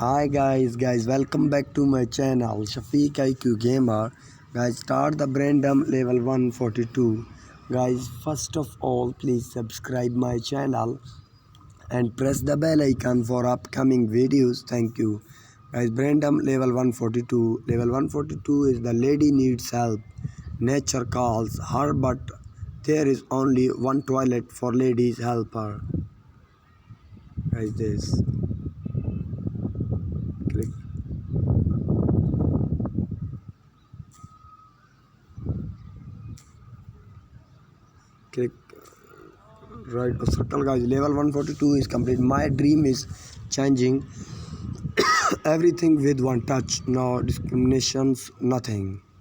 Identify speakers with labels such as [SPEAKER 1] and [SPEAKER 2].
[SPEAKER 1] Hi guys, welcome back to my channel Shafiq IQ Gamer. Guys, start the Braindom level 142. Guys, first of all, please subscribe my channel and press the bell icon for upcoming videos. Thank you. Guys, Braindom level 142. Level 142 is the lady needs help. Nature calls her, but there is only one toilet for ladies. Help her. Guys, this. Click. Click right circle. Guys, level 142 is complete. My dream is changing everything with one touch. No discriminations, nothing.